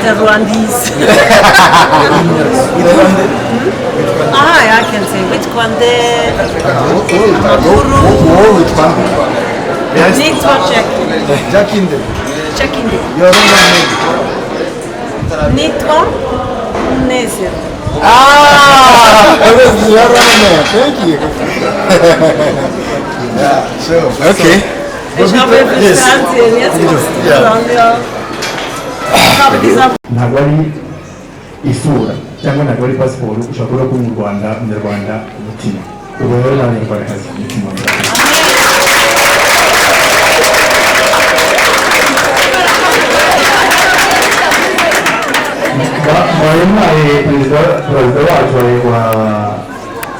the Rwandese. I can say which one the Nitwa Chekinde. Your own name. Nitwa Nezir. That was your own name. Thank you. Yeah, sure. Okay. Ich habe verstanden, jetzt ntabwo ari isura cyangwa ntabwo ari pasiporo ushobora kuba mu Rwanda umunyarwanda umutima ubu rero n'abanyarwandakazi umutima mwaye perezida wacu wa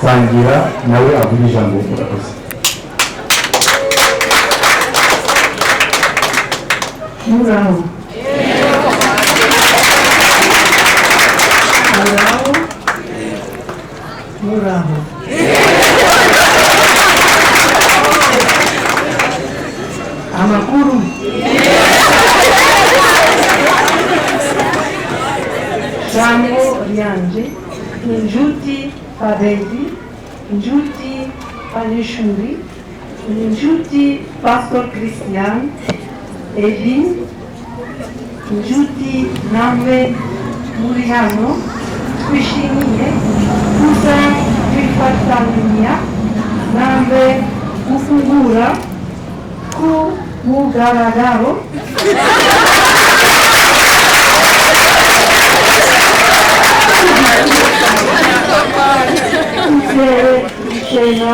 sangira nawe avuga ijambo murakoze. Muraho. Muraho. Muraho. Amakuru. Jambo ryanje, inshuti Fabezi, inshuti Panishuri, inshuti Pastor Christian, Edin, inshuti namwe muri hano twishimiye kuza kwifatanya namwe gufungura ku mugaragaro imishinga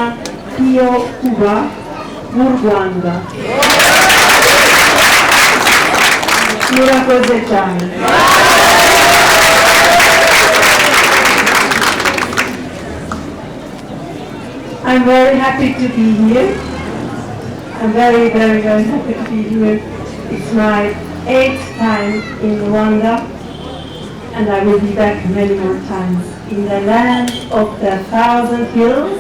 yo kuba mu Rwanda. Murakoze cyane. I'm very happy to be here. I'm very happy to be here. It's my 8th time in Rwanda, and I will be back many more times in the land of the 1,000 hills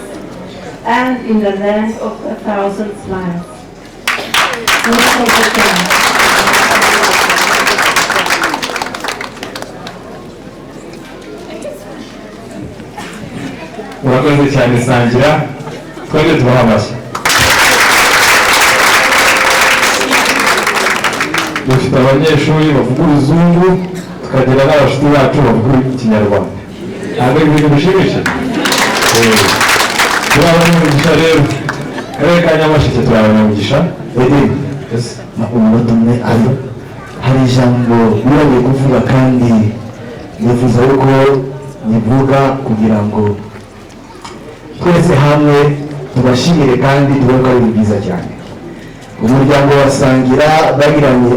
and in the land of the 1,000 smiles. Murakoze cyane sangira twende tubaha amashyi. Dufite abanyeshuri bavuga uruzungu tukagira n'abashuti bacu bavuga ikinyarwanda. Ntabwo ibintu bishimishije. Turabona umugisha rero. Karere ka Nyamasheke turabona umugisha. umunota umwe hari ijambo biragoye kuvuga kandi nifuza yuko nivuga kugira ngo twese hamwe tubashimire kandi tubone ko ari byiza cyane. Umuryango wa Sangira bagiranye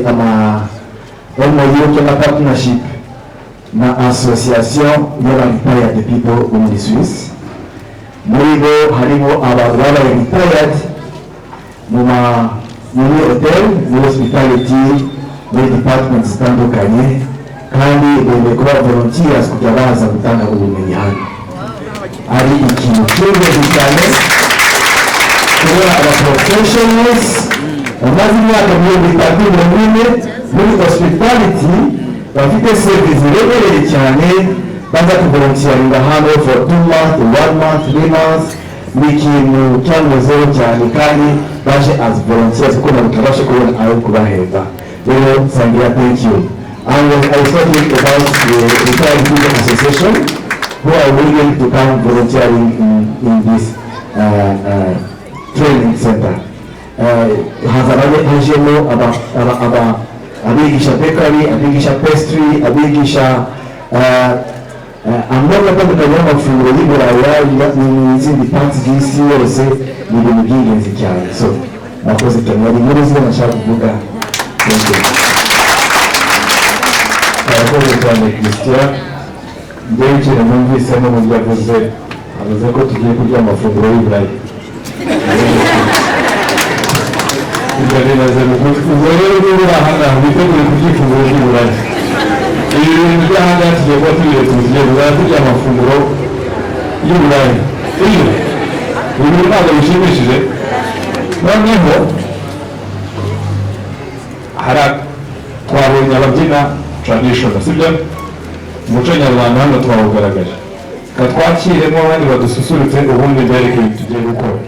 amayoboke na partnership na association y'aba-retired people bo muri Swiss. Muri bo harimo abantu babaye retired muri hotel, muri hospitality, muri department zitandukanye kandi bemeye kuba volunteers kugira baza gutanga ubumenyi hano. Ari ikintu cy'ingenzi cyane kubera aba-professionals bamaze imyaka 30 muri hospitality bafite service iremereye cyane baza kuvolunteeringa hano for 2 months, 1 month, 3 months. Ni ikintu cyangozeho cyane kandi baje as volunteers kuko nabashe kubona aho kubahemba. Rero Sangira, thank you. And I was talking about the Retired People Association who are willing to come volunteering in this training center. Hajemo abigisha bakery, abigisha pastry, abigisha amoko atandukanye y'amafunguro y'Iburayi n'izindi parts z'isi yose. Ni ibintu by'ingenzi cyane. So nakoze cyane ari muri zo nashaka kuvuga. Arakoze cyane Christian. Njyewe ikintu numvisemo mu byo yavuze avuze ko tugiye kurya amafunguro y'Iburayi. Ibyo binaze ubwo rero niba ahangaha witegure kurya ifunguro ry'Iburayi. Ibi bintu by'ahangaha tugiye kuba tugiye kurya amafunguro y'Iburayi. Ibi ntabwo bishimishije. Noneho twabonye ababyina tradition sibyo umuco nyarwanda hano twawugaragaje katwakiremo abandi badususurutse ubundi mbereke ibintu tugiye gukora.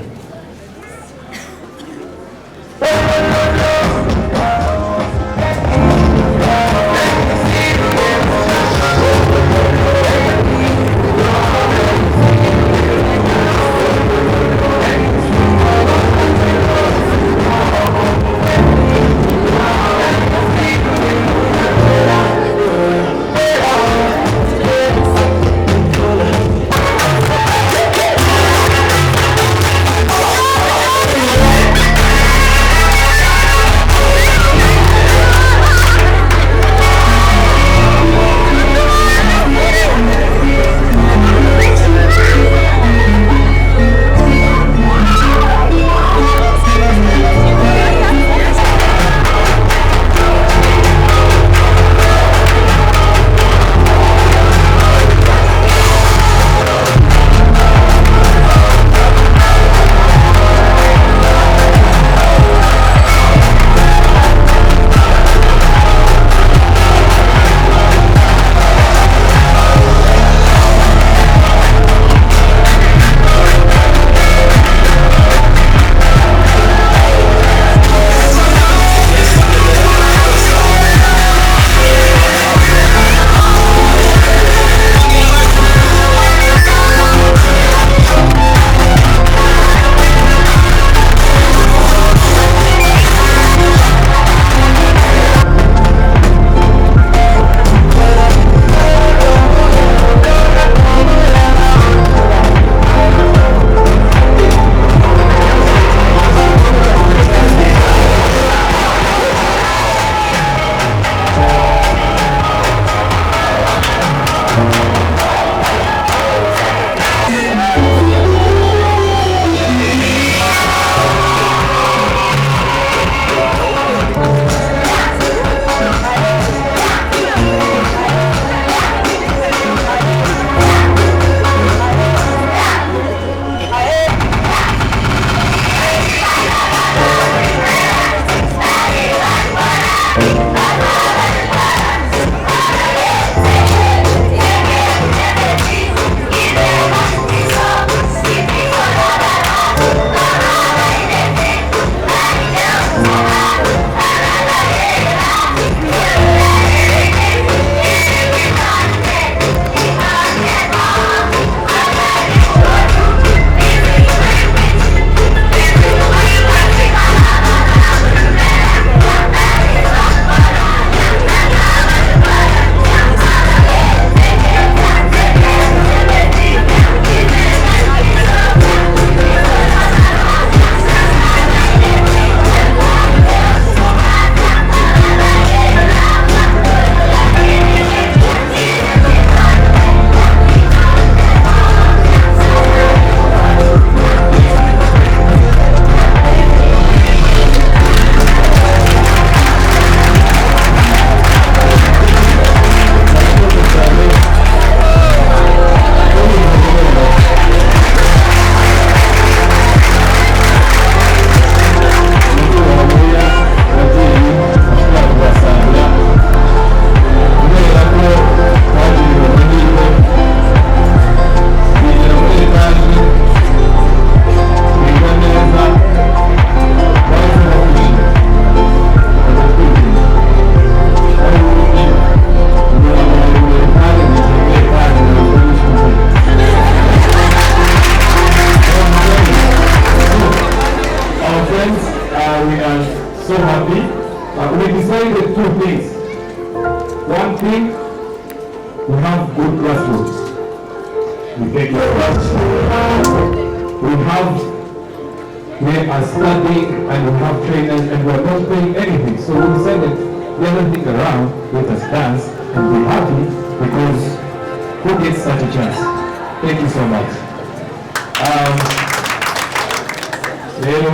Rero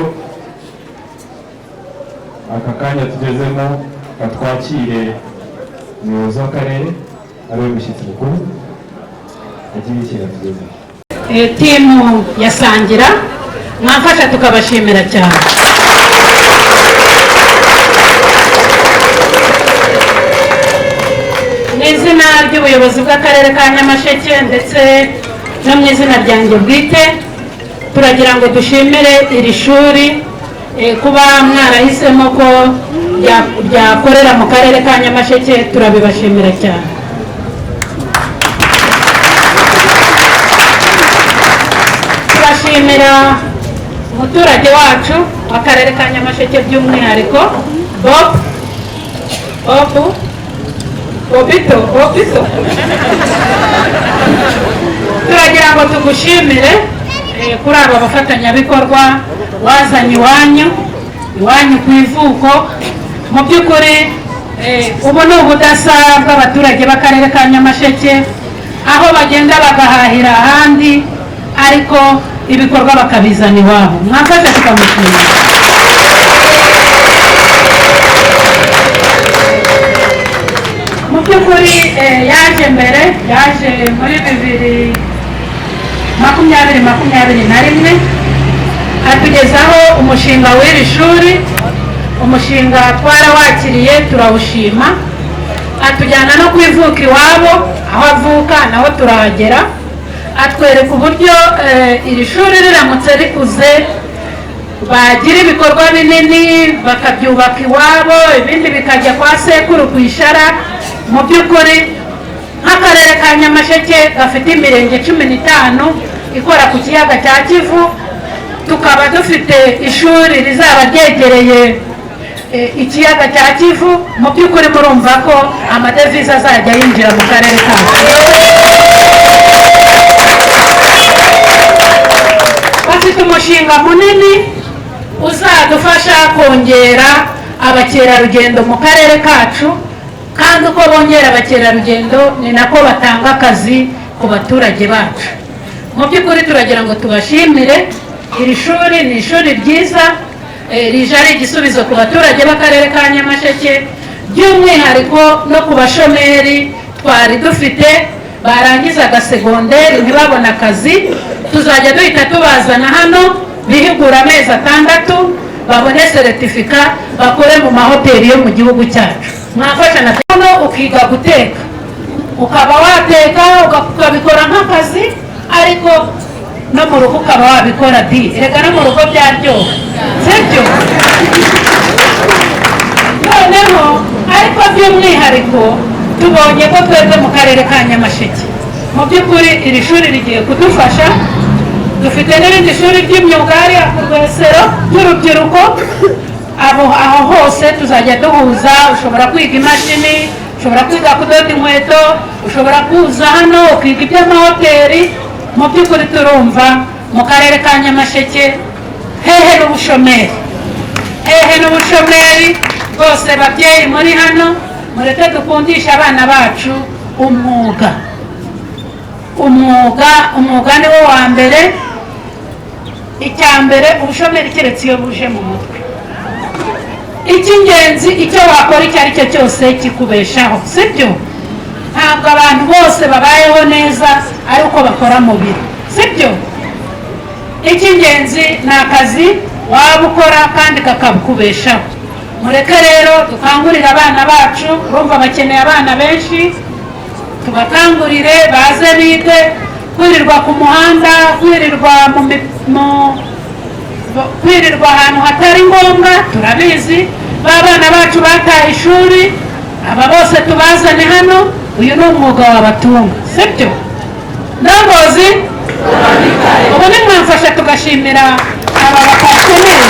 akakanya tugezemo katwakire umuyobozi w'akarere ariwe mushyitsi mukuru agiye ikintu tugezemo. Timu ya Sangira mwafasha tukabashimira cyane. izina ry'ubuyobozi bw'akarere ka Nyamasheke ndetse no mu izina ryanjye bwite turagira ngo dushimire iri shuri kuba mwarahisemo ko ryakorera mu karere ka Nyamasheke, turabibashimira cyane. Turashimira umuturage wacu w'akarere ka Nyamasheke by'umwihariko Bobito. Turagira ngo tugushimire kuri aba bafatanyabikorwa wazanye iwanyu ku ivuko. Mu by'ukuri ubu ni ubudasa bw'abaturage b'akarere ka Nyamasheke, aho bagenda bagahahira ahandi ariko ibikorwa bakabizana iwabo. Mwafasha tukamushimira. Mu by'ukuri yaje muri 2021 atugezaho umushinga w'iri shuri. Umushinga twarawakiriye turawushima, atujyana no kwivuka iwabo, aho avuka naho turahagera, atwereka uburyo iri shuri riramutse rikuze bagira ibikorwa binini bakabyubaka iwabo, ibindi bikajya kwa sekuru ku ishara. Mu by'ukuri nk'akarere ka Nyamasheke gafite imirenge 15 ikora ku kiyaga cya Kivu, tukaba dufite ishuri rizaba ryegereye ikiyaga cya Kivu. Mu by'ukuri murumva ko amadevize azajya yinjira mu karere kacu. Bafite umushinga munini uzadufasha kongera abakerarugendo mu karere kacu, kandi uko bongera abakerarugendo ni nako batanga akazi ku baturage bacu. Mu by'ukuri turagira ngo tubashimire. Iri shuri ni ishuri ryiza rije ari igisubizo ku baturage b'akarere ka Nyamasheke, by'umwihariko no ku bashomeri twari dufite barangizaga segonderi ntibabona akazi. Tuzajya duhita tubazana hano bihigura amezi 6 babone certifica bakore mu mahoteli yo mu gihugu cyacu. Mwafasha na hano ukiga guteka, ukaba wateka ukabikora nk'akazi, ariko no mu rugo ukaba wabikora reka no mu rugo byaryoha, sibyo? Noneho ariko by'umwihariko tubonye ko twebwe mu karere ka Nyamasheke mu by'ukuri iri shuri rigiye kudufasha. Dufite n'irindi shuri ry'imyuga hariya ku Rwesero ry'urubyiruko, aho hose tuzajya duhuza. Ushobora kwiga imashini, ushobora kwiga kudoda inkweto, ushobora kuza hano ukiga iby'amahoteli. Mu by'ukuri turumva mu karere ka Nyamasheke hehe n'ubushomeri bwose. Babyeyi muri hano mureke dukundisha abana bacu umwuga niwo wa mbere. Icya mbere ubushomeri keretse iyo buje mu mutwe. Icy'ingenzi icyo wakora icyo ari cyo cyose kikubeshaho, sibyo? Ntabwo abantu bose babayeho neza ari uko bakora mu biro, sibyo? Icy'ingenzi ni akazi waba ukora kandi kakakubeshaho. Mureke rero dukangurire abana bacu, urumva bakeneye abana benshi, tubakangurire baze bige. Kwirirwa ku muhanda, kwirirwa ahantu hatari ngombwa turabizi. B'abana bacu bataye ishuri, aba bose tubazane hano. Uyu ni umwuga wabatunga, sibyo? Ndongozi ubu ni mwamfasha tugashimira aba bapateneri.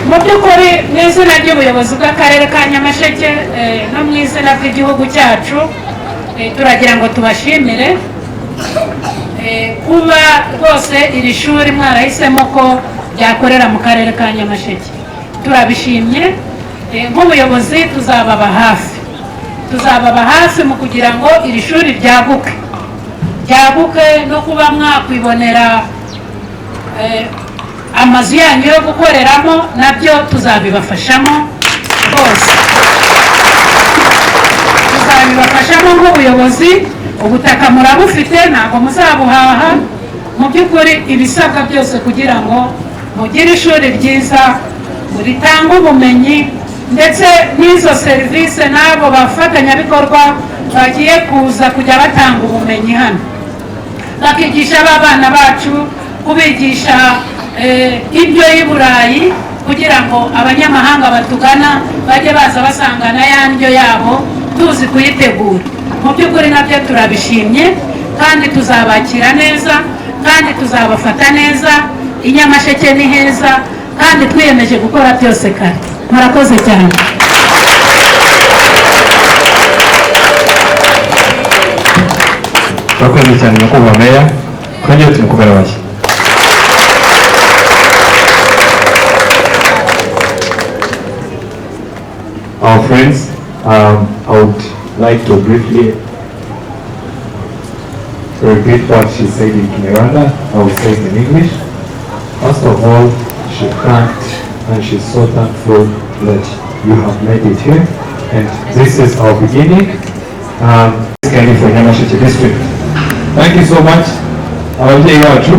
Mu by'ukuri mu izina ry'ubuyobozi bw'akarere ka Nyamasheke no mu izina ry'igihugu cyacu turagira ngo tubashimire kuba rwose iri shuri mwarahisemo ko ryakorera mu karere ka Nyamasheke. Turabishimye. Nk'ubuyobozi tuzababa hafi mu kugira ngo iri shuri ryaguke no kuba mwakwibonera amazu yanyu yo gukoreramo, nabyo tuzabibafashamo rwose. Tuzabibafashamo nk'ubuyobozi. Ubutaka murabufite, ntabwo muzabuhaha. Mu by'ukuri ibisabwa byose kugira ngo mugire ishuri ryiza ritanga ubumenyi ndetse n'izo serivisi n'abo bafatanyabikorwa bagiye kuza kujya batanga ubumenyi hano, bakigisha abana bacu, kubigisha ibyo y'i Burayi kugira ngo abanyamahanga batugana bajye baza basangana ya ndyo yabo tuzi kuyitegura. Mu by'ukuri nabyo turabishimye kandi tuzabakira neza kandi tuzabafata neza. I Nyamasheke ni heza kandi twiyemeje gukora byose kare. Murakoze cyane. Turakoze cyane nyakubahwa meya, twongere tumukubera bashya. Our friends, I would like to briefly repeat what she said in Kinyarwanda. I will say it in English. First of all, she thanked and she's so thankful that you have made it here, and this is our beginning. Kandi for Nyamasheke district. Thank you so much. Ababyeyi bacu,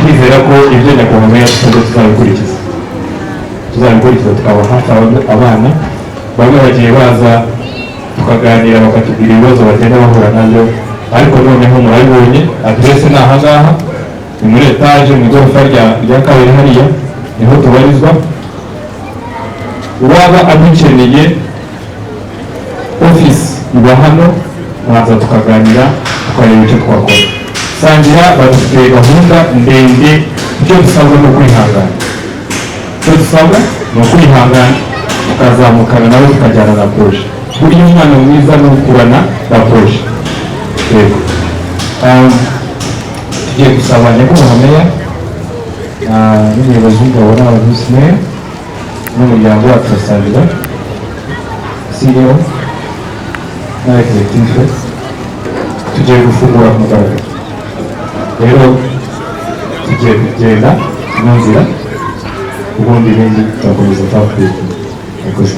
ndizera ko ibyo nyakubahwa meya tuzabikurikiza. Tuzabikurikiza tukaba hafi abana bamwe bagiye baza tukaganira bakatubwira ibibazo bagenda bahura nabyo, ariko noneho murabibonye adresse ni aha ngaha, ni muri etaje mu igorofa rya kabiri hariya niho tubarizwa. Uwaba adukeneye office iba hano, naza tukaganira tukareba icyo twakora. Sangira badufitiye gahunda ndende, icyo dusabwa ni ukwihangana. Icyo dusabwa ni ukwihangana tukazamukana nawe tukajyana na proje. Buriya umwana mwiza ni ukurana na proje. Yego. Tugiye gusaba nyakubahwa meya n'umuyobozi w'ingabo n'abavuzi meya n'umuryango wacu wa Sangira CEO na executive, tugiye gufungura ku mugaragaro. Rero tugiye kugenda mu nzira, ubundi ibindi tugakomeza twakwiga. Murakoze.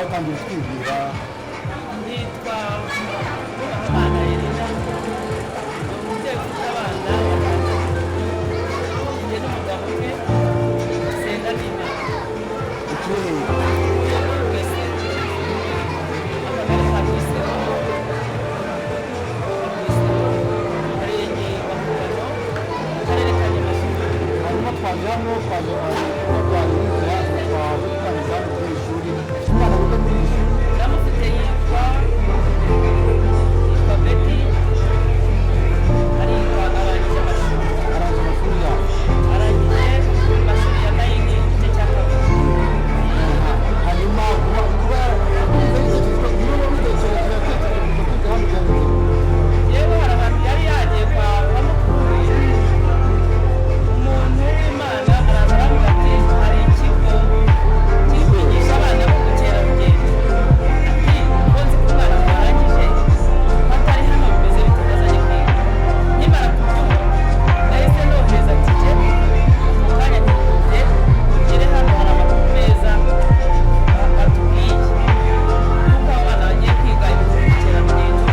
watangiye kwibwira nitwa abana Elena umubyeyi ufite abana njye n'umugabo we senda n'Imana wese akagari ka Rwisiro Umurenge wa Mugano Akarere ka Nyamasheke hanyuma twaje hano twaje kubaganiriza twaje kuganiriza ku ishuri umwana wiga muri iri shuri ndamufite yitwa Betty ariga arangije amashuri arangije amashuri yawe arangije amashuri ya nayini igice cya kabiri hanyuma kuba ibitekerezo niba wabitekereje yatekereje kwiga hano byagenze yewe hari abantu yari yagiye kwa bamukuriye umuntu w'Imana araza aravuga ati hari ikigo kiri kwigisha abana b'ubukerarugendo ati konzi ko umwana warangije batari hano bimeze bite bazanye kwiga nimara kubyumva nahise nohereza tike mu kanya ntikubye ugere hano hari amakuru meza batubwiye yuko abana bagiye kwiga ibintu by'ubukerarugendo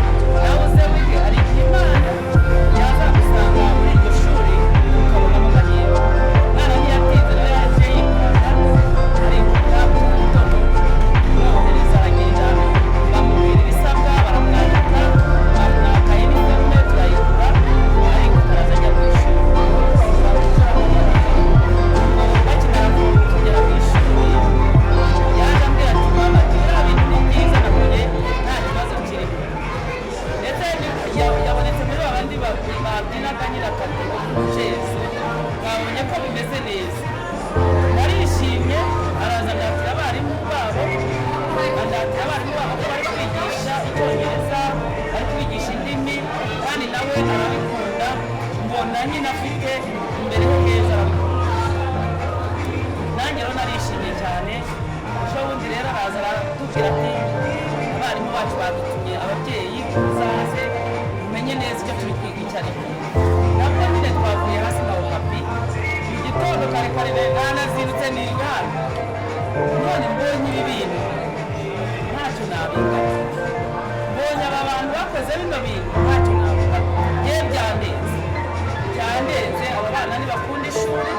nawe uze wige hari igihe Imana yazagusanga muri iryo shuri ukabonamo amahirwe umwana ntiyatinze nawe yaje yikunda arikunda mu gitondo kumwohereza aragenda bamubwira ibisabwa baramwandika bamwaka iniforume turayigura ariko araza ajya ku ishuri bakimara kugera ku ishuri yaje ambwira ati mama biriya bintu ni byiza nabonye nta kibazo kirimo ndetse yabonetse muri babandi babyinaga nyirakati jezi babonye ko bimeze neza barishimye araza andatira abarimu babo andatira abarimu babo ko bari kwigisha icyongereza bari kwigisha indimi kandi nawe arabikunda mbona nyine afite imbere he heza arabikunda nanjye rero narishimye cyane ejo bundi rero araza aratubwira ati abarimu bacu badutumye ababyeyi muzaze mumenye neza icyo turi kwiga icyo ari cyo nabwo nyine twavuye hasi na okapi mu gitondo kare kare nanazindutse niga hano none mbonye ibi bintu ntacyo nabiga mbonye aba bantu bakoze bino bintu ntacyo nabiga yewe byandenze aba bana ntibakunda ishuri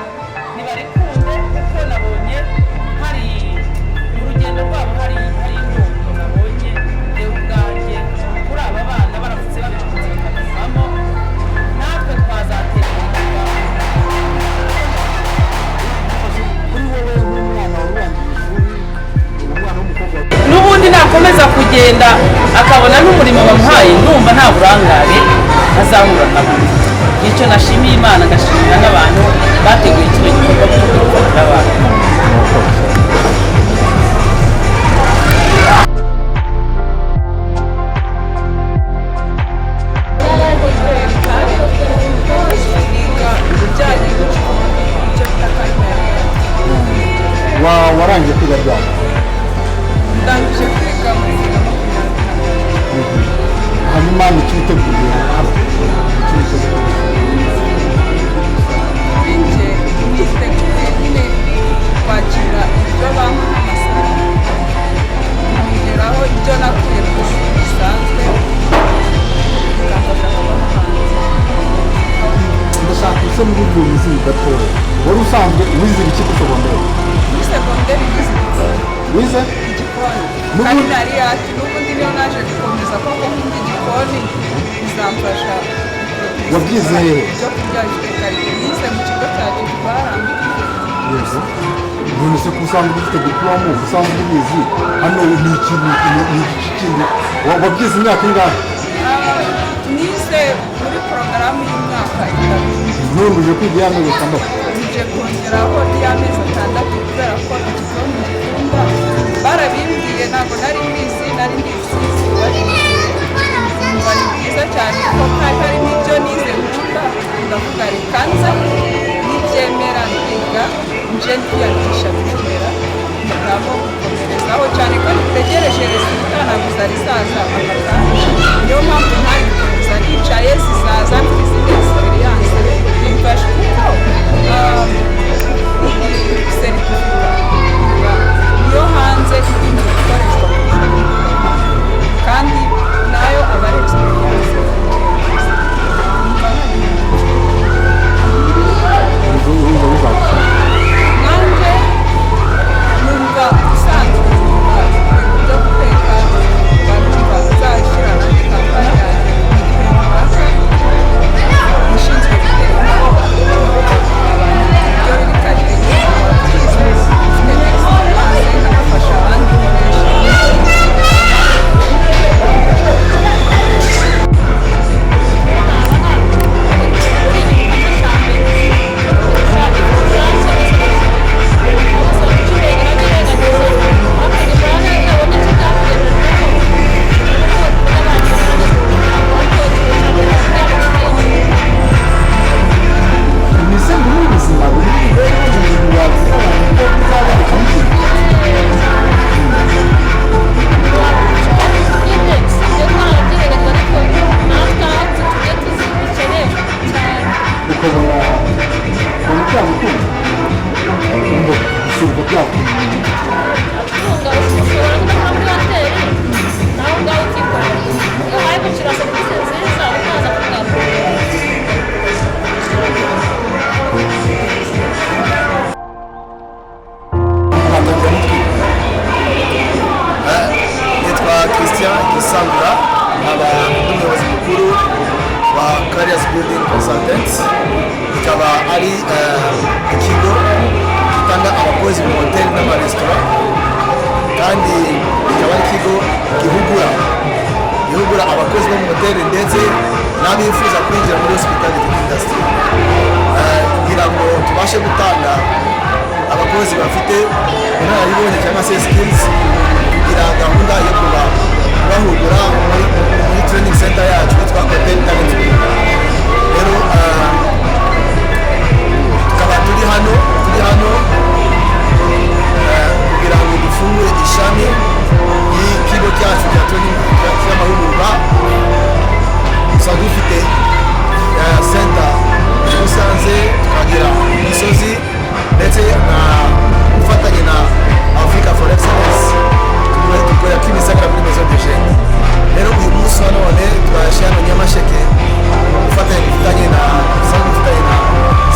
ntibarikunde kuko nabonye hari urugendo rwabo hari indoto nabonye yewe ubwanjye kuri aba bana baramutse babikunze bakabivamo natwe twazatera imbere kuri wowe nk'umwana warangije ishuri umwana w'umukobwa n'ubundi nakomeza kugenda akabona n'umurimo bamuhaye numva nta burangare azahura nabo nicyo nashimiye Imana ngashimira n'abantu bateguye kino gikorwa cyo gufatira abantu warangije kwiga ryari ndangije kwiga muri hanyuma nicyo witeguye hano binjye niteguye nyine kwakira ibyo bamuha amasomo nkongeraho ibyo nakuye ku ishuri risanzwe bikamfasha kubaho hanze ndashaka ise muri ubwo buzima gatoya wari usanzwe wize iki ku segonderi muri segonderi nize wize igikoni kandi nari ati n'ubundi niyo naje gukomeza koko nkunda igikoni bizamfasha wabyize hehe ibyo kurya bifite karite nize mu kigo cya Gitwara yego none se ko usanzwe ufite diplome usanzwe ubizi hano ni ikintu ni iki kindi wabyize imyaka ingahe nize muri porogaramu y'imyaka itatu none uje kwiga y'amezi atandatu nje kongeraho y'amezi atandatu kubera ko igikoni ngikunda barabimbwiye ntabwo nari mbizi nari ndisize babimbwiye numva ni byiza cyane kuko hari harimo ibyo nize nkunda ndavuga reka nza nibyemera ndiga nje ndiyandikisha bikemera mugabo gukomerezaho cyane ko nitegereje resulta ntabwo zari zaza amafaranga niyo mpamvu ntari gukomeza nicaye zizaza mfite izindi experience bimfasha kuko seritifika niyo hanze irimo gukoreshwa byatumye atunga ushobora kudakora muri hoteli nawe ngaho ukikorera iyo uhaye gucira serivisi nziza ukaza kugakorera. nitwa Christian Gisangura nkaba n'umuyobozi mukuru wa Careers Building Consultants, ikaba ari ikigo gitanga abakozi mu hoteli n'amaresitora, kandi ikaba ari ikigo gihugura abakozi bo mu hoteli ndetse n'abifuza kwinjira muri hospitality industry, kugira ngo tubashe gutanga abakozi bafite inararibonye cyangwa se skills, kugira gahunda yo kubahugura muri training center yacu yitwa Hotel Talent. Rero tukaba turi hano kugira ngo dufungure ishami y'ikigo cyacu cya training cy'amahugurwa. Gusa dufite center Musanze, tukagira Gisozi ndetse na ufatanye na Africa for Excellence dukorera Kimisagara muri Maison de Jeunes. Rero uyu munsi wa none twashyira hano Nyamasheke dufitanye na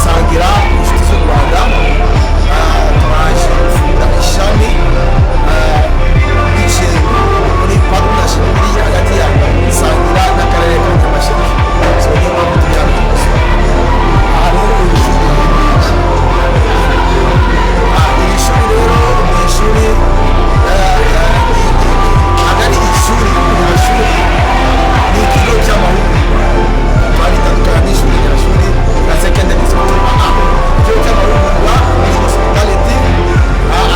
Sangira inshuti z'u Rwanda, twaje gufungura ishami biciye muri partnership iri hagati ya Sangira n'akarere ka Nyamasheke. So niyo mpamvu turi hano uyu munsi. Iri shuri rero ni ishuri agari ishuri ni ikigo cy'amahugurwa, twabitandukana n'ishuri nyashuri na secondary school. Ikigo cy'amahugurwa muri hospitality,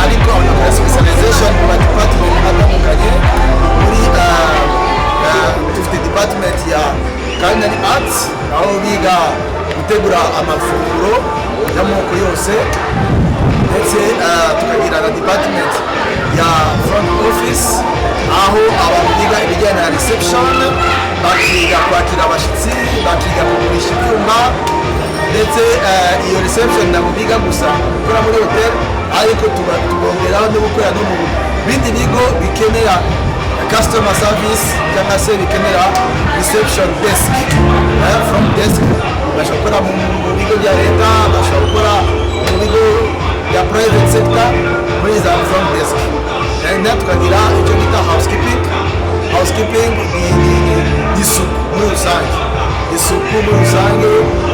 ariko abakora specialization mu department atandukanye. Muri dufite department ya culinary arts, aho biga gutegura amafunguro y'amoko yose, ndetse tukagira na department ya front office, aho abantu biga ibijyanye na reception, bakiga kwakira abashyitsi, bakiga kugurisha ibyuma, ndetse iyo reception ntabwo biga gusa gukora muri hotel, ariko tubongeraho no gukora no mu bindi bigo bikenera customer service cyangwa se bikenera reception desk, from desk. Bashobora gukora mu bigo bya leta, bashobora gukora mu bigo bya private sector muri za front desk. Tukagira icyo bita housekeeping ni isuku muri rusange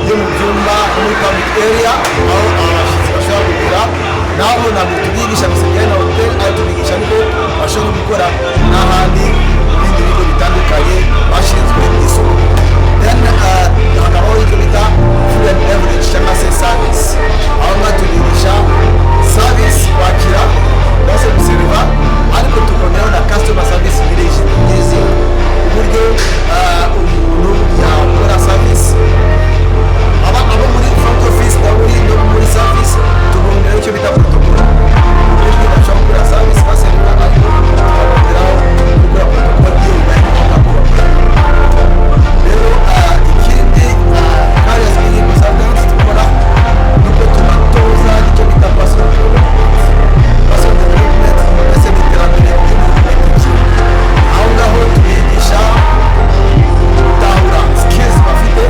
yo mu byumba, muri public area, aho abashyitsi bashobora kugera. Nabo ntabwo tubigisha gusa bijyanye na hotel, ariko tubigisha niko bashobora gukora n'ahandi mu bindi bigo bitandukanye bashinzwe isuku. Then hakabaho icyo bita food and beverage cyangwa se service, aho ngaho tubigisha service, kwakira cyangwa se guseriva, ariko tukongeraho na customer service nyirizina, uburyo umuntu yakora service. Abo muri front office no muri service tubongeraho icyo bita protocol, uburyo bashobora gukora service baseriva, ariko tukongeraho gukora protocol iyo bibaye ngombwa ko bakora. Rero ikindi Careers Building Consultants dukora nuko tunatoza icyo bita personal development ndetse n'iterambere ry'umuntu, aho ngaho tubigisha gutahura skills bafite,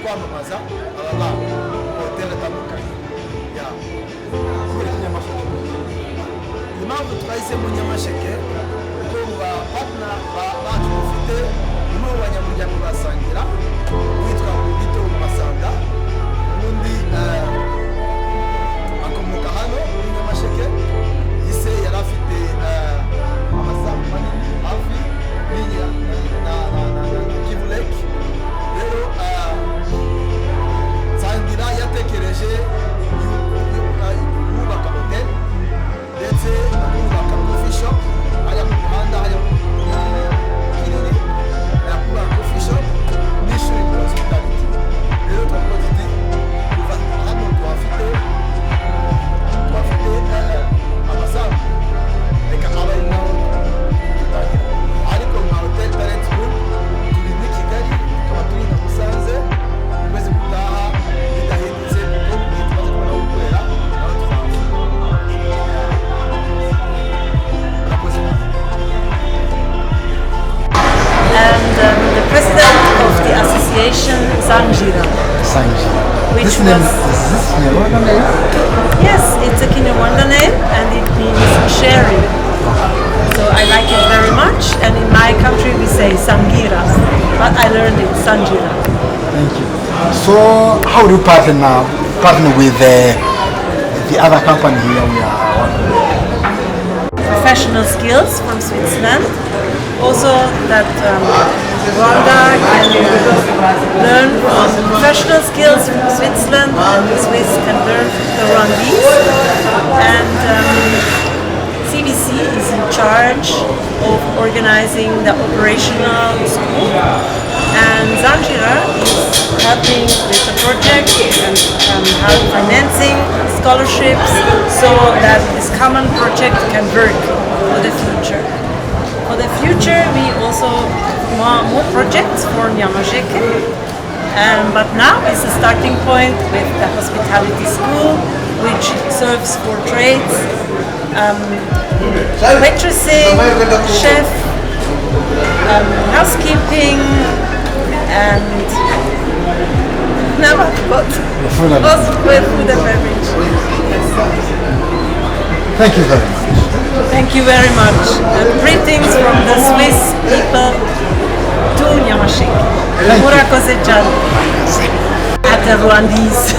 kwamamaza aba bana mu hoteli atandukanye. Impamvu twahisemo Nyamasheke kuko mu ba partner bacu dufite umwe mu banyamuryango basangira witwa Bito Masanga, ubundi akomoka hano muri Nyamasheke. Ise yari afite amasambu manini hafi na Kivu Lake. Rero Sangira yatekereje yubaka hotel ndetse yubaka coffee shop hariya ku muhanda hariya kinini, yakubaka coffee shop n'ishuri rya hospitality. Rero twakoze iti kuva hano tuhafite amasambu, reka aba ari naho dutangira. Ariko nka hotel talent group turi muri Kigali, tukaba turi na Musanze. Ukwezi gutaha bidahindutse kuko tumaze kubona gukorera naho tuzamuka. And the president of the association, Sanjira. Sanjira. Which This name, was, is this Kinyarwanda name? yes, it's a Kinyarwanda name and it means sharing. So I like it very much, and in my country we say Sangira, but I learned it Sanjira. Thank you. So how do you partner with the other company here we are working with? Professional skills from Switzerland. Also that Rwanda can learn from professional skills from Switzerland, and the Swiss can learn from the Rwandese. And CBC is in charge of organizing the operational school, and Zanjira is helping with the project and financing scholarships so that this common project can work for the future. For the future, we also want more projects for Nyamasheke, but now is the starting point with the hospitality school, which serves for trades, waitressing, chef, housekeeping, and also with food and beverage. Thank you very much. Thank you very much. Greetings from the Swiss people to Nyamasheke. Murakoze cyane. At the Rwandese.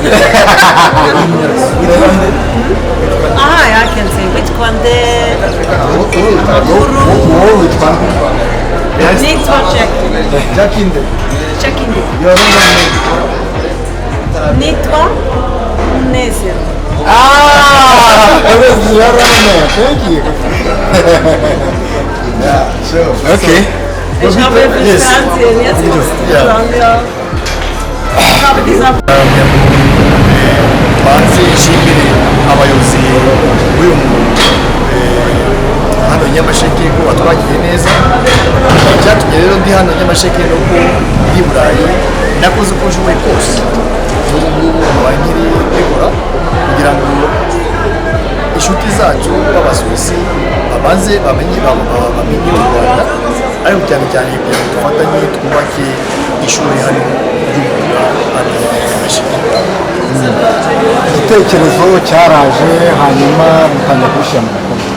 I can say which Kwande, Amaguru, Nitwa Chekinde. Nitwa Nezero. It was your name. Thank you. Yeah, sure. Okay. Ich habe verstanden, jetzt kommst du dran, ja. banze nshimire abayobozi b'uyu hano Nyamasheke ko batwagiye neza. Icyatumye rero ndi hano Nyamasheke ni uko ndi Burayi nakoze uko nshoboye kose ubu ngubu nkaba nkiri bikora kugira ngo inshuti zacu b'Abasuwisi babanze bamenye u Rwanda, ariko cyane cyane kugira ngo dufatanye twubake ishuri hano ry'umwuga hano Nyamasheke. igitekerezo cyaraje hanyuma mutangira kubishyira mu bikorwa.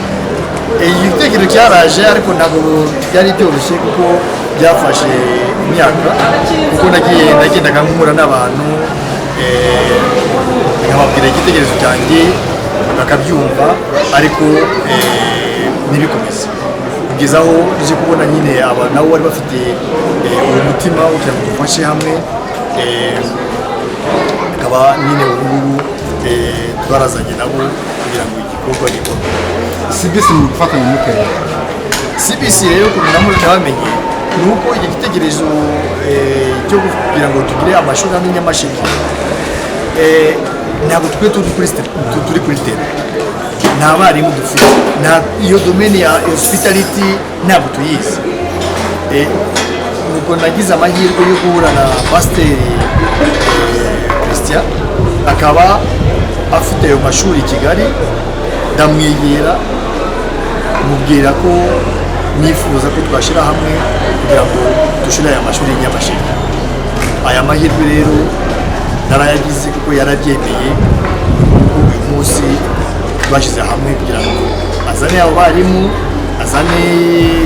Igitekerezo cyaraje ariko ntabwo byari byoroshye kuko byafashe imyaka, kuko nagendaga nkura n'abantu nkababwira igitekerezo cyanjye bakabyumva ariko ntibikomeze kugeza aho uje kubona nyine abantu nabo bari bafite uwo mutima kugira ngo dufashe hamwe, akaba nyine ubu ngubu twarazanye nabo kugira ngo igikorwa gikorwe. CBC mu gufatanya n'umutere. CBC rero ukuntu namwe bamenye ni uko iki gitekerezo cyo kugira ngo tugire amashuri hano Nyamasheke ntabwo twe turi kuri tera, nta barimu dufite, iyo domene ya hospitality ntabwo tuyizi. Nuko nagize amahirwe yo guhura na Pasiteri Christian, akaba afite ayo mashuri i Kigali, ndamwegera mubwira ko nifuza ko twashyira hamwe kugira ngo dushyire aya mashuri i Nyamasheke. Aya mahirwe rero narayagize kuko yarabyemeye, uyu munsi twashyize hamwe kugira ngo azane abo barimu, azane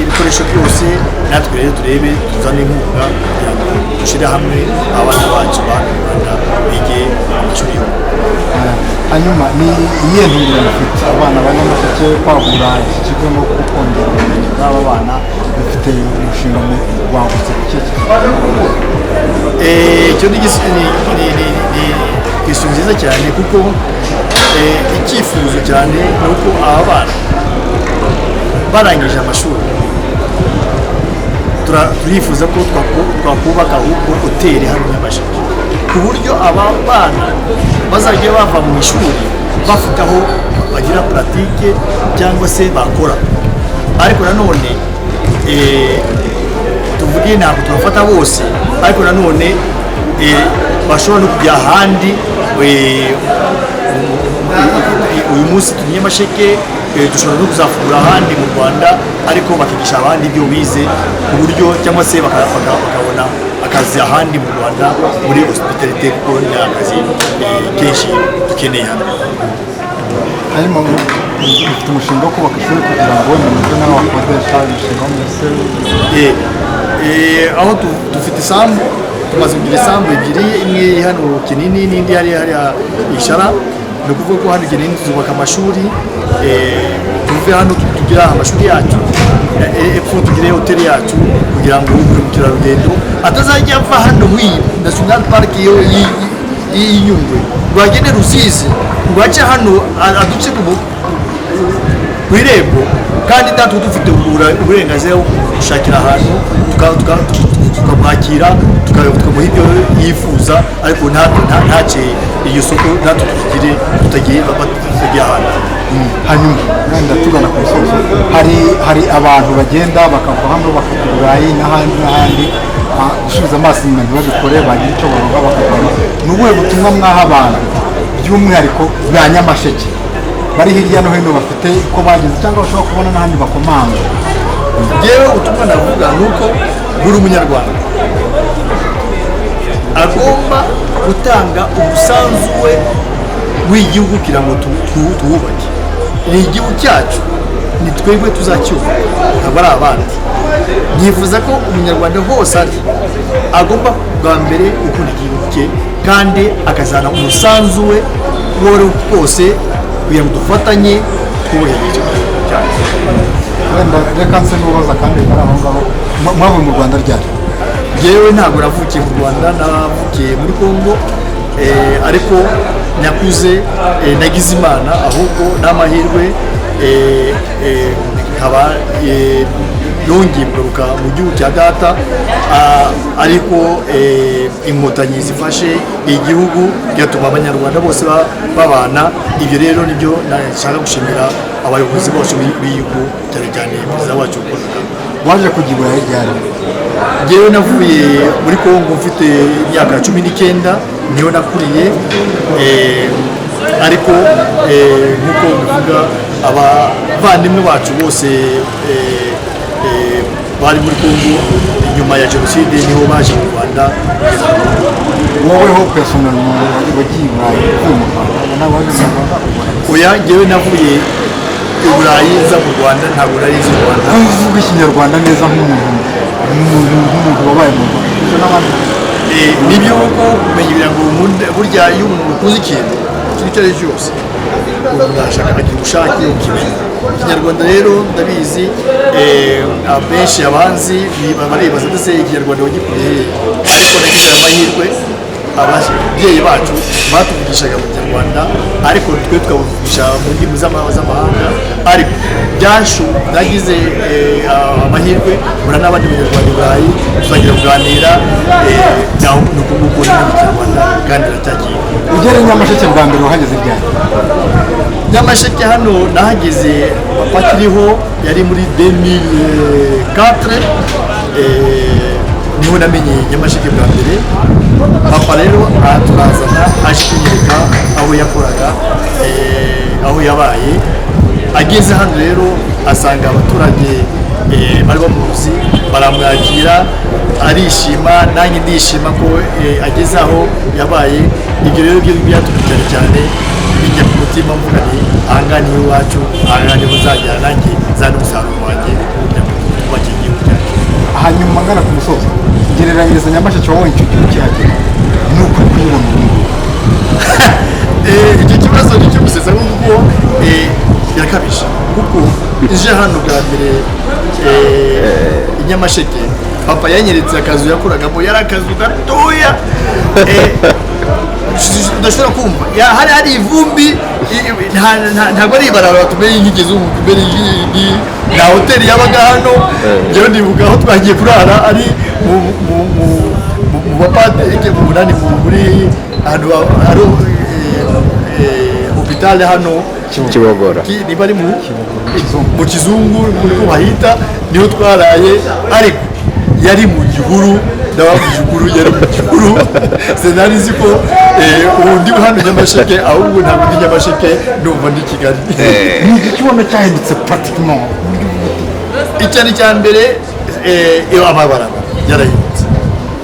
ibikoresho byose, natwe rero turebe tuzane inkunga kugira ngo dushyire hamwe abana bacu ba Rwanda bige amashuri y'ubu. Hanyuma ni iyihe ntumbero mufite abana ba Nyamasheke kwagura iki kigo no kongera ubumenyi bw'aba bana bafite umushinga wagutse ku kigo? Icyo ni ikintu nziza cyane kuko icyifuzo cyane ni uko aba bana barangije amashuri turifuza ko twakubaka ahubwo hoteli hano Nyamasheke ku buryo aba bana bazajya bava mu ishuri bafite aho bagira puratike cyangwa se bakora. Ariko nanone tuvuge ntabwo tubafata bose, ariko nanone bashobora no kujya ahandi. Uyu munsi turi Nyamasheke, dushobora no kuzafungura ahandi mu Rwanda ariko bakigisha abandi ibyo bize ku buryo cyangwa se bakabona akazi ahandi mu Rwanda muri hospitality kuko ni akazi kenshi dukeneye hano. Hanyuma ufite umushinga wo kubaka ishuri kugira ngo wemeze n'aho wakodesha imishinga wese? Aho dufite isambu, tumaze kugira isambu ebyiri, imwe hano Kinini n'indi hariya Ishara. Ni ukuvuga ko hano Kinini tuzubaka amashuri, tuve hano tugira amashuri yacu, epfo tugire hoteli yacu kugira ngo buri mukerarugendo atazajya ava hano w'iyi national park y'inyungwe ngo agende Rusizi ngo ace hano aduce ku irembo, kandi natwe dufite uburenganzira bwo gushakira ahantu tukamwakira tukamuha ibyo yifuza, ariko ntace iyo soko natwe tutagiye ahantu. Hanyuma wenda tugana ku musozo, hari abantu bagenda bakava hano bakajya i Burayi n'ahandi gusubiza amaso inyuma ntibabikore, bagira icyo baronka bakagana. Ni ubuhe butumwa mwaha abantu by'umwihariko bwa Nyamasheke bari hirya no hino bafite uko bageze cyangwa bashobora kubona n'ahandi bakomanga? Yewe ubutumwa navuga ni uko buri munyarwanda agomba gutanga umusanzu we w'igihugu kugira ngo tuwubake. Ni igihugu cyacu, ni twebwe tuzacyubaka, ntabwo ari abandi. Nifuza ko umunyarwanda hose ari agomba bwa mbere gukunda igihugu cye kandi akazana umusanzu we wari wose kugira ngo dufatanye twubahirize icyo gihugu cyacu. Wenda reka nse n'ubaza kandi bari aho ngaho, mwavuye mu Rwanda ryari? Yewe ntabwo navukiye mu Rwanda, navukiye muri Congo, ariko nakuze nagize Imana ahubwo n'amahirwe nkaba yongeye kugaruka mu gihugu cya data, ariko inkotanyi zifashe igihugu bigatuma abanyarwanda bose babana. Ibyo rero nibyo nashaka gushimira abayobozi bose b'igihugu, cyane cyane perezida wacu Paul Kagame. waje kujya i Burayi ryari? Njyewe navuye muri Kongo mfite imyaka 19 niho nakuriye, ariko nk'uko bivuga abavandimwe bacu bose bari muri Kongo nyuma ya jenoside niho baje mu Rwanda. Woweho personal wagiye i Burayi uvuye mu Rwanda? Oya, njyewe navuye i Burayi nza mu Rwanda, ntabwo nari nzi u Rwanda. Uvuga ikinyarwanda neza nk'umuntu wabaye mu Rwanda? Nibyo koko kumenya ibirango burya iyo umuntu ukuze ikintu icyo ari cyo cyose urashaka agira ubushake ukimenya. Ikinyarwanda rero ndabizi, abenshi abanzi baribaza ndetse ikinyarwanda wagikuriye, ariko nagize amahirwe ababyeyi bacu batuvugishaga mu Kinyarwanda, ariko twe tukavugisha mu ndimi z'amahanga. Ariko nagize amahirwe mbona n'abandi banyarwanda i Burayi, tuzagira kuganira nuko Ikinyarwanda kandi iracyagiye. Ugera i Nyamasheke bwa mbere wahageze ryari? Nyamasheke hano nahageze papa akiriho, yari muri 2004, niho namenye Nyamasheke bwa mbere. Papa rero turazana aje kunyereka aho yakoraga, aho yabaye. Ageze hano rero asanga abaturage bari bamuzi, baramwakira, arishima, nanjye ndishima ko ageze aho yabaye. Ibyo rero byo byatumye cyane bijya ku mutima, mvuga nti ahangaha niho iwacu, ahangaha niho nzajyana nanjye nzana umusaruro wanjye kubaka igihugu cyacu. Hanyuma ngana ku musozi, gereranyiriza Nyamasheke wowe icyo gihe ukihagera nuko kuyibona ubu. Icyo kibazo ni cyo gusetsa kuko birakabije, kuko ije hano bwa mbere i Nyamasheke, papa yanyeretse akazu yakoragamo, yari akazu gatoya, udashobora kumva, hari ivumbi, ntabwo ari ibarabara tumenye nk'ikizungu, tumenye na hoteli yabaga hano. Njyewe ndibuka aho twagiye kurara ari mu bapadiri mu munani muri ahantu hari hopitale hano Kibogora, niba ari mu kizungu niko bahita, niho twaraye. Ariko yari mu gihuru, ndababwije ukuri, yari mu gihuru. Sinari nzi ko ubu ndi hano Nyamasheke, ahubwo ntabwo ndi Nyamasheke, ndumva ndi Kigali. Ni iki kibono cyahindutse pratiquement? Icyari cya mbere amabara yarahindutse.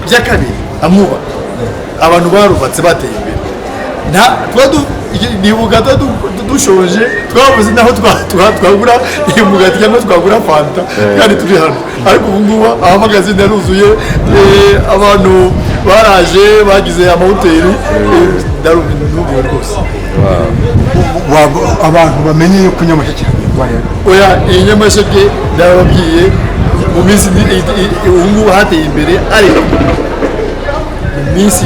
Bya kabiri amuba, abantu barubatse bateye imbere. Nibuka dushonje twabuze naho twagura umugati cyangwa twagura fanta, kandi turi hano. Ariko ubu ngubu amagazine yaruzuye, abantu baraje bagize amahoteli, ndarumiwe rwose. Abantu bamenye yuko Nyamasheke oya, iyi Nyamasheke ndababwiye mu minsi ubu ngubu hateye imbere, ariko mu minsi